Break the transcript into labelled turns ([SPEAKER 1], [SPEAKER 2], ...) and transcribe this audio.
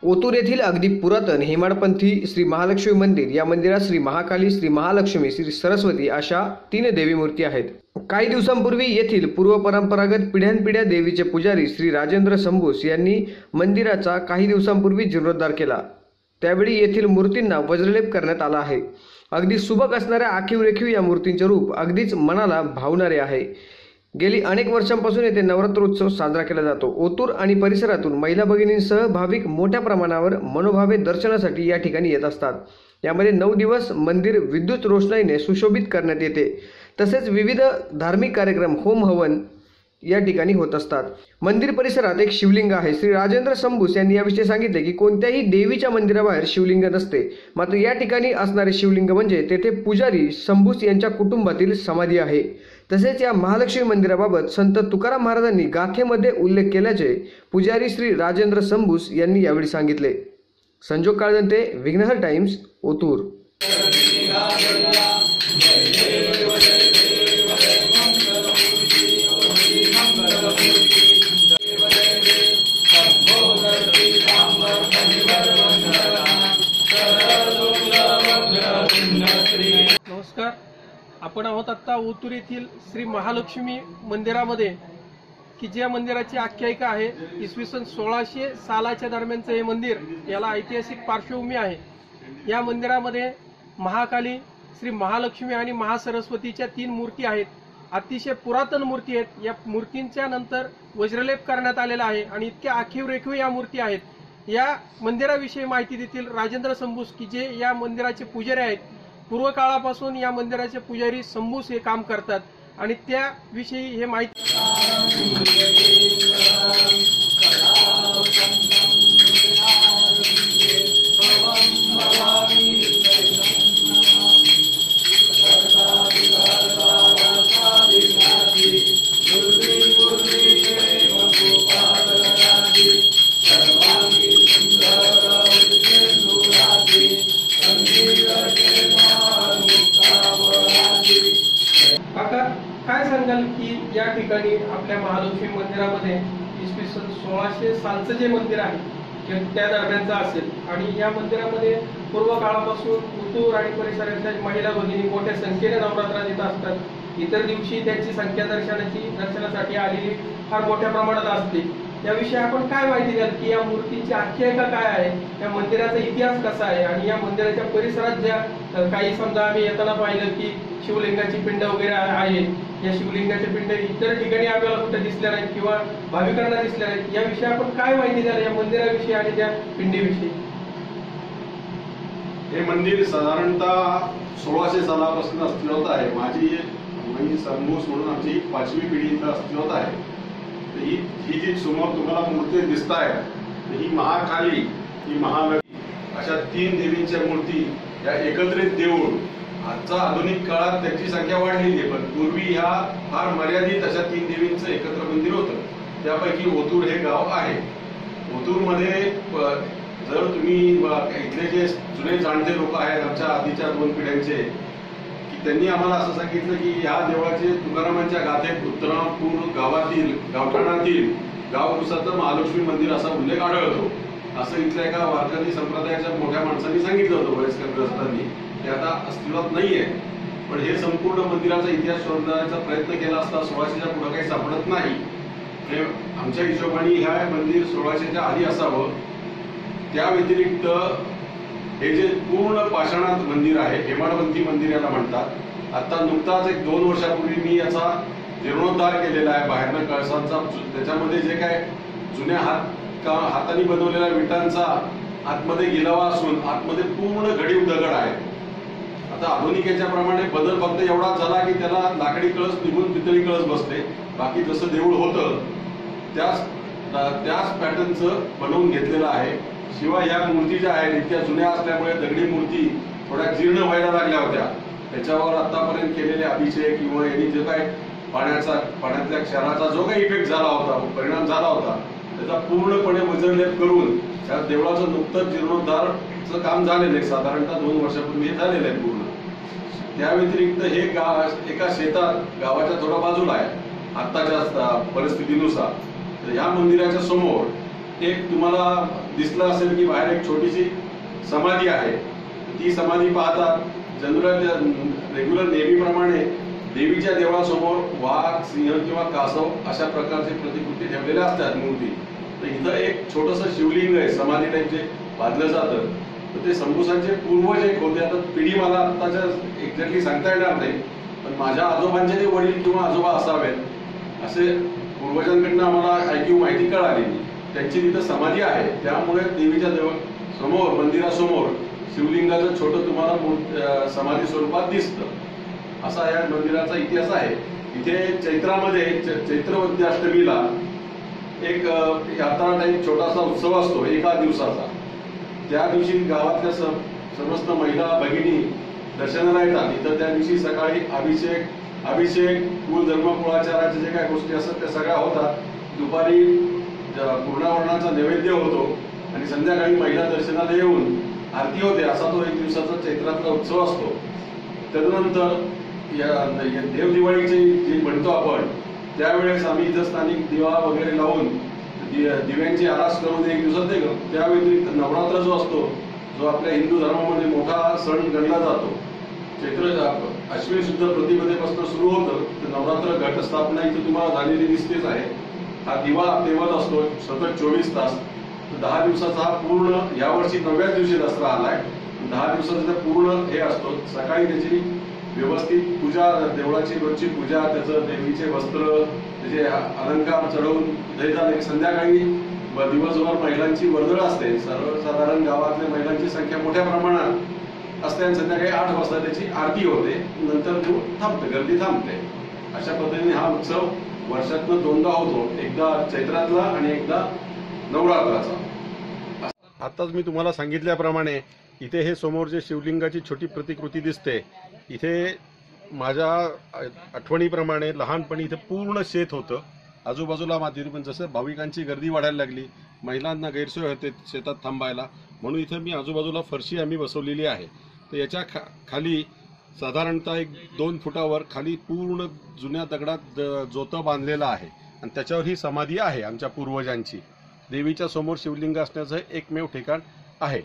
[SPEAKER 1] ओतूर येथील अगदी पुरातन हेमाडपंथी श्री महालक्ष्मी मंदिर या मंदिरात श्री महाकाली, श्री महालक्ष्मी, श्री सरस्वती अशा 3 देवी मूर्ती आहेत। काही दिवसांपूर्वी येथील पूर्वपरंपरागत पिढ्यानपिढ्या देवीचे पुजारी श्री राजेंद्र संबूस यांनी मंदिराचा काही दिवसांपूर्वी जीर्णोद्धार केला। त्यावेळी येथील मूर्तींना वज्रलेप करण्यात आला आहे। अगदी सुबक असणाऱ्या आखीव रेखीव या मूर्तींचे रूप अगदीच मनाला भावणारे आहे। गेली अनेक वर्षांपासून येथे नवरात्रोत्सव साजरा केला जातो। ओतूर आणि परिसरातून महिला भगिनींसह भाविक मोठ्या प्रमाणावर मनोभावे दर्शनासाठी या ठिकाणी येत असतात। यामध्ये 9 दिवस मंदिर विद्युत रोषणाईने सुशोभित करण्यात येते। तसेच विविध धार्मिक कार्यक्रम, होम हवन या ठिकाणी होत असतात। मंदिर परिसरात एक शिवलिंग आहे। श्री राजेंद्र संबूस यांनी याविषयी सांगितले की कोणत्याही देवीच्या मंदिराबाहेर शिवलिंग नसते, मात्र या ठिकाणी असणारे शिवलिंग म्हणजे तेथे पुजारी संबूस यांच्या कुटुंबातील समाधी आहे। तसेच या महालक्ष्मी मंदिराबाबत संत तुकाराम महाराजांनी गाथेमध्ये उल्लेख केल्याचे पुजारी श्री राजेंद्र संबूस यांनी यावेळी सांगितले। संजोग काळजंते, विघ्नहर टाइम्स, ओतूर।
[SPEAKER 2] नमस्कार, आपण आहोत आता ओतूर येथील श्री महालक्ष्मी मंदिरामध्ये, की ज्या मंदिराची आख्यायिका आहे इसवी सन 1600 सालाच्या दरम्यानचं हे मंदिर, याला ऐतिहासिक पार्श्वभूमी आहे। या मंदिरामध्ये महाकाली, श्री महालक्ष्मी आणि महासरस्वतीच्या 3 मूर्ती आहेत। अतिशय पुरातन मूर्ती आहेत। या मूर्तींच्या नंतर वज्रलेप करण्यात आलेला आहे आणि इतक्या आखीव रेखीव या मूर्ती आहेत। या मंदिराविषयी माहिती देतील राजेंद्र संबूस, की जे या मंदिराचे पुजारी आहेत। पूर्व काळापासून या मंदिराचे पुजारी संबूस हे काम करतात आणि त्याविषयी हे माहिती। काय सांगाल की या ठिकाणी आपल्या महालक्ष्मी मंदिरामध्ये इसवी सन 1600 सालचं जे मंदिर आहे त्या दरम्यानचं असेल आणि या मंदिरामध्ये पूर्व काळापासून ओतूर आणि परिसराच्या महिला भगिनी मोठ्या संख्येने नवरात्रात येत असतात। इतर दिवशी त्यांची संख्या दर्शनासाठी आलेली फार मोठ्या प्रमाणात असते। याविषयी आपण काय माहिती द्याल की या मूर्तीची आख्यायिका काय आहे, या मंदिराचा इतिहास कसा आहे आणि या मंदिराच्या परिसरात ज्या काही समजा आम्ही येताना पाहिलं की शिवलिंगाची पिंड वगैरे आहे, या शिवलिंगाचे पिंड इतर ठिकाणी आपल्याला कुठे दिसल्या नाहीत किंवा भाविकांना दिसल्या नाहीत, याविषयी आपण काय माहिती द्याल या मंदिराविषयी आणि त्या पिंडीविषयी?
[SPEAKER 3] हे मंदिर साधारणतः 1600 सालापासून अस्तित्वात आहे। माझी संबूस म्हणून आमची 5वी पिढी इथं अस्तित्वात आहे। ही जी समोर तुम्हाला मूर्ती दिसत आहेत, ही महाकाली, ही महालक्ष्मी अशा 3 देवींच्या मूर्ती या एकत्रित देऊन आजचा आधुनिक काळात त्यांची संख्या वाढलेली आहे, पण पूर्वी ह्या फार मर्यादित अशा 3 देवींचं एकत्र मंदिर होतं। त्यापैकी ओतूर हे गाव आहे। ओतूरमध्ये जर तुम्ही इथले जे जुने जाणते लोक आहेत आमच्या आधीच्या 2 पिढ्यांचे, की त्यांनी आम्हाला असं सांगितलं की ह्या देवळाचे तुकारामांच्या गाथेत उत्तरापूर गावातील गावठाणातील गावकुसाचं महालक्ष्मी मंदिर असा उल्लेख आढळतो। असं इथल्या एका वारकरी संप्रदायाच्या मोठ्या माणसांनी सांगितलं होतं, वयस्कर ग्रस्तांनी। ते आता अस्तित्वात नाहीये, पण हे संपूर्ण मंदिराचा इतिहास शोधण्याचा प्रयत्न केला असता 1600च्या पुढे काही सापडत नाही। आमच्या हिशोबाने ह्या मंदिर 1600च्या आधी असावं। त्या व्यतिरिक्त हे जे पूर्ण पाषाणात मंदिर आहे, हेमाडपंथी मंदिर याला म्हणतात। आता नुकताच 1-2 वर्षापूर्वी मी याचा जीर्णोद्धार केलेला आहे। बाहेरनं कळसांचा, त्याच्यामध्ये जे काय जुन्या हाताने बनवलेल्या विटांचा आतमध्ये गिलावा असून आतमध्ये पूर्ण घडीव दगड आहे। आता आधुनिकेच्या प्रमाणे बदल फक्त एवढा झाला की त्याला लाकडी कळस निघून पितळी कळस बसते, बाकी जसं देऊळ होतं त्याच पॅटर्नचं बनवून घेतलेलं आहे। शिवाय या मूर्ती ज्या आहेत इतक्या जुन्या असल्यामुळे दगडी मूर्ती थोड्या जीर्ण व्हायला लागल्या होत्या। त्याच्यावर आतापर्यंत केलेले अभिषेक किंवा यांनी जे काय पाण्यातल्या क्षाराचा जो काही इफेक्ट झाला होता, परिणाम झाला होता, त्याचा पूर्णपणे वज्रलेप करून त्या देवळाचं नुकतंच जीर्णोद्धारचं काम झालेलं आहे। साधारणतः 2 वर्षापूर्वी हे झालेलं आहे पूर्ण। त्या व्यतिरिक्त हे गाव एका शेतात गावाच्या थोड्या बाजूला आहे आत्ताच्या परिस्थितीनुसार। तर या मंदिराच्या समोर एक तुम्हाला दिसलं असेल की बाहेर एक छोटीशी समाधी आहे. ती समाधी पाहतात रेग्युलर नेहमीप्रमाणे देवीच्या देवळासमोर वाघ, सिंह किंवा कासव अशा प्रकारचे प्रतिकृती ठेवलेल्या असतात मूर्ती. तर इथं एक छोटंसं शिवलिंग आहे, समाधी टाईप जे बांधलं जातं. तर ते संबुसांचे पूर्वज एक होते. आता पिढी मला आत्ताच्या एक्झॅक्टली सांगता येणार नाही, पण माझ्या आजोबांचे जे वडील किंवा आजोबा असावेत असे पूर्वजांकडनं आम्हाला ऐकीव माहिती कळाली. त्यांची तिथं समाधी आहे. त्यामुळे देवीच्या समोर, मंदिरासमोर शिवलिंगाचं छोटं तुम्हाला समाधी स्वरूपात दिसतं. असा या मंदिराचा इतिहास आहे. इथे चैत्रामध्ये चैत्रवद्य अष्टमीला एक यात्रा टाईप छोटासा उत्सव असतो, एका दिवसाचा. त्या दिवशी गावातल्या समस्त महिला भगिनी दर्शनाला येतात. इथं त्या दिवशी सकाळी अभिषेक कुल धर्मकुळाचाराच्या जे काही गोष्टी असतात त्या सगळ्या होतात. दुपारी पूर्णावरणाचा नैवेद्य होतो आणि संध्याकाळी महिला दर्शनाला येऊन आरती होते. असा तो एक दिवसाचा चैत्रातला उत्सव असतो. त्यानंतर देव दिवाळीचे जे म्हणतो आपण, त्यावेळेस आम्ही इथं स्थानिक दिवा वगैरे लावून दिव्यांची आरास करून एक दिवसात येतो. त्या व्यतिरिक्त नवरात्र जो असतो, जो आपल्या हिंदू धर्मामध्ये मोठा सण गणला जातो, चैत्र अश्विन शुद्ध प्रतिपदेपासून सुरू होतं. तर नवरात्र घटस्थापना इथं तुम्हाला झालेली दिसतेच आहे. हा दिवा तेवत असतो सतत 24 तास. 10 दिवसाचा हा पूर्ण, यावर्षी 9व्या दिवशी दसरा आलाय. 10 दिवसाचा पूर्ण हे असतो. सकाळी त्याची व्यवस्थित पूजा, देवळाची रोजची पूजा, त्याचं देवीचे वस्त्र, त्याचे अलंकार चढवून हे झाले की संध्याकाळी दिवसभर महिलांची वर्दळ असते. सर्वसाधारण गावातल्या महिलांची संख्या मोठ्या प्रमाणात असते आणि संध्याकाळी 8 वाजता त्याची आरती होते. नंतर थांबते, गर्दी थांबते. अशा पद्धतीने हा उत्सव वर्षातनं 2दा होतो, एकदा चैत्रातला आणि एकदा नवरात्राचा. आताच मी तुम्हाला सांगितल्याप्रमाणे इथे हे समोर जे शिवलिंगाची छोटी प्रतिकृती दिसते, इथे माझ्या आठवणीप्रमाणे लहानपणी इथे पूर्ण शेत होतं. आजूबाजूला माती, पण जसं भाविकांची गर्दी वाढायला लागली, महिलांना गैरसोय होते शेतात थांबायला, म्हणून इथे मी आजूबाजूला फरशी आम्ही बसवलेली आहे. तर याच्या खाली साधारणतः 1-2 फुटावर खाली पूर्ण जुन्या दगडात जोतं बांधलेलं आहे आणि त्याच्यावर ही समाधी आहे आमच्या पूर्वजांची. देवीच्या समोर शिवलिंग असण्याचं एकमेव ठिकाण आहे.